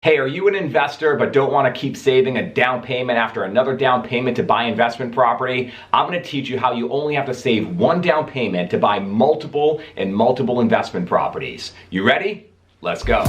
Hey, are you an investor but don't want to keep saving a down payment after another down payment to buy investment property? I'm going to teach you how you only have to save one down payment to buy multiple investment properties. You ready? Let's go.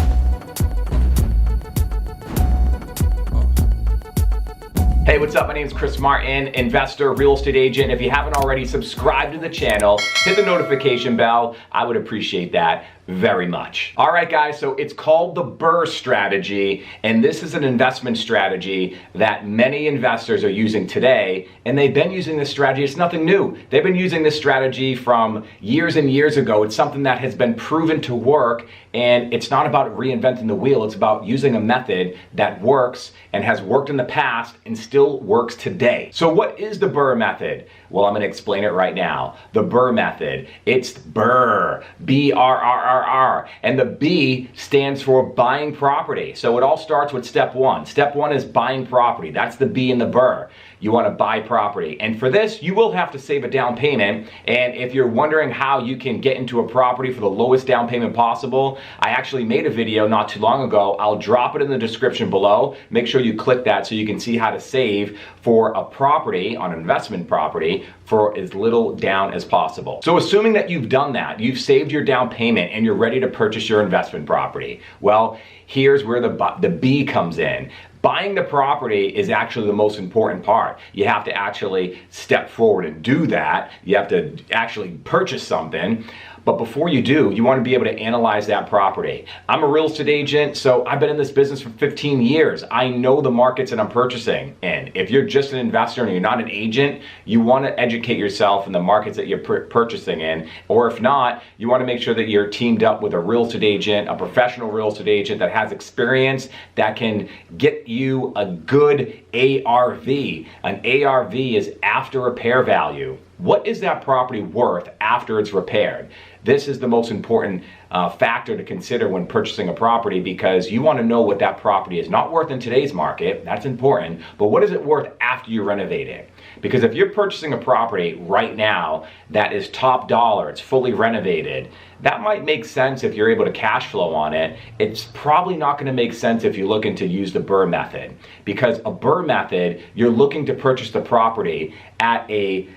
Hey, what's up? My name is Chris Martin, investor, real estate agent. If you haven't already, subscribe to the channel, hit the notification bell. I would appreciate that very much. All right, guys, so it's called the BRRRR strategy, and this is an investment strategy that many investors are using today, and they've been using this strategy. It's nothing new. They've been using this strategy from years and years ago. It's something that has been proven to work, and it's not about reinventing the wheel. It's about using a method that works and has worked in the past and still works today. So what is the BRRRR method? Well, I'm going to explain it right now. The BRRRR method. It's BRRRR, B-R-R-R-R, and the B stands for buying property. So it all starts with step one. Step one is buying property. That's the B in the BRRRR. You want to buy property. And for this, you will have to save a down payment. And if you're wondering how you can get into a property for the lowest down payment possible, I actually made a video not too long ago. I'll drop it in the description below. Make sure you click that so you can see how to save for a property, on an investment property, for as little down as possible. So assuming that you've done that, you've saved your down payment and you're ready to purchase your investment property. Well, here's where the B comes in. Buying the property is actually the most important part. You have to actually step forward and do that. You have to actually purchase something. But before you do, you want to be able to analyze that property. I'm a real estate agent, so I've been in this business for 15 years. I know the markets that I'm purchasing in. If you're just an investor and you're not an agent, you want to educate yourself in the markets that you're purchasing in. Or if not, you want to make sure that you're teamed up with a real estate agent, a professional real estate agent that has experience, that can get you a good ARV. An ARV is after repair value. What is that property worth after it's repaired? This is the most important factor to consider when purchasing a property, because you want to know what that property is not worth in today's market. That's important. But what is it worth after you renovate it? Because if you're purchasing a property right now that is top dollar, it's fully renovated, that might make sense if you're able to cash flow on it. It's probably not going to make sense if you're looking to use the BRRRR method, because a BRRRR method, you're looking to purchase the property at a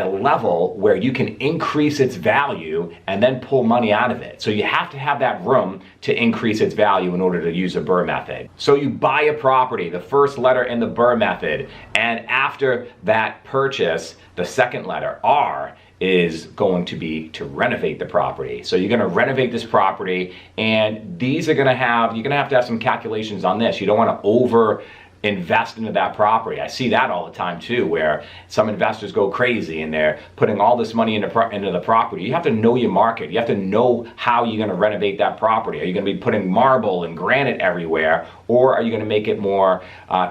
level where you can increase its value and then pull money out of it. So you have to have that room to increase its value in order to use a BRRRR method. So you buy a property, the first letter in the BRRRR method, and after that purchase, the second letter, R, is going to be to renovate the property. So you're going to renovate this property, and these are going to have, you're going to have some calculations on this. You don't want to invest into that property. I see that all the time too, where some investors go crazy and they're putting all this money into the property. You have to know your market. You have to know how you're going to renovate that property. Are you going to be putting marble and granite everywhere, or are you going to make it more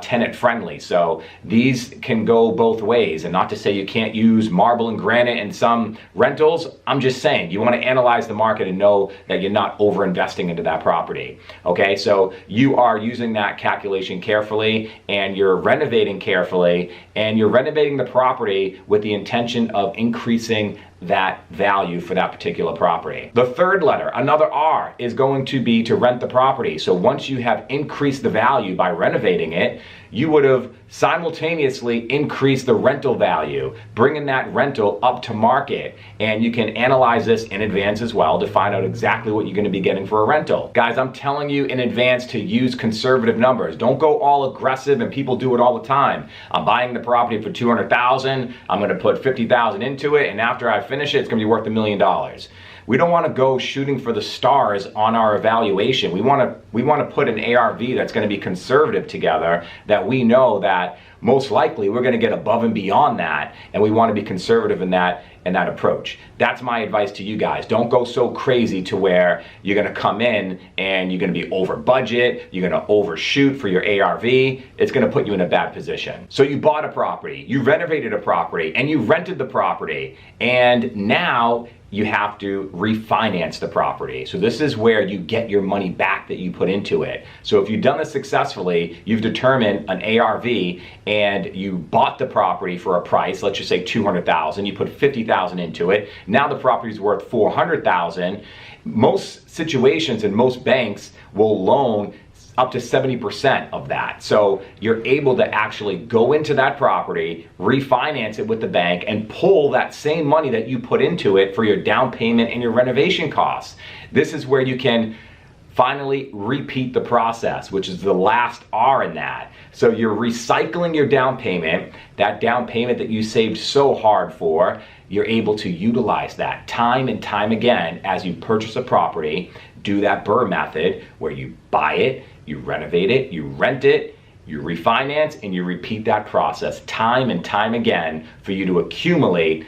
tenant friendly? So these can go both ways, and not to say you can't use marble and granite in some rentals. I'm just saying you want to analyze the market and know that you're not over investing into that property. Okay, so you are using that calculation carefully, and you're renovating carefully, and you're renovating the property with the intention of increasing that value for that particular property. The third letter, another R, is going to be to rent the property. So once you have increased the value by renovating it, you would have simultaneously increased the rental value, bringing that rental up to market. And you can analyze this in advance as well to find out exactly what you're going to be getting for a rental. Guys, I'm telling you in advance to use conservative numbers. Don't go all aggressive, and people do it all the time. I'm buying the property for $200,000. I'm going to put $50,000 into it, and after I finish it, it's going to be worth $1 million. We don't want to go shooting for the stars on our evaluation. We want to put an ARV that's going to be conservative together, that we know that most likely we're going to get above and beyond that, and we want to be conservative in that approach. That's my advice to you guys. Don't go so crazy to where you're going to come in and you're going to be over budget, you're going to overshoot for your ARV. It's going to put you in a bad position. So you bought a property, you renovated a property, and you rented the property, and now you have to refinance the property. So this is where you get your money back that you put into it. So if you've done this successfully, you've determined an ARV and you bought the property for a price, let's just say $200,000, you put $50,000 into it. Now the property is worth $400,000. Most situations and most banks will loan up to 70% of that. So you're able to actually go into that property, refinance it with the bank, and pull that same money that you put into it for your down payment and your renovation costs. This is where you can finally repeat the process, which is the last R in that. So you're recycling your down payment, that down payment that you saved so hard for. You're able to utilize that time and time again as you purchase a property. Do that BRRRR method where you buy it, you renovate it, you rent it, you refinance, and you repeat that process time and time again for you to accumulate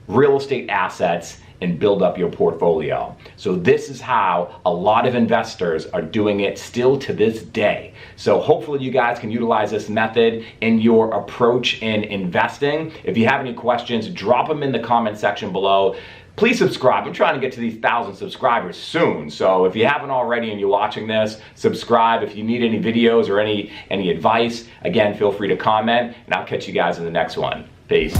real estate assets and build up your portfolio. So this is how a lot of investors are doing it still to this day. So hopefully you guys can utilize this method in your approach in investing. If you have any questions, drop them in the comment section below. Please subscribe. I'm trying to get to these 1,000 subscribers soon. So if you haven't already and you're watching this, subscribe. If you need any videos or any advice, again, feel free to comment, and I'll catch you guys in the next one. Peace.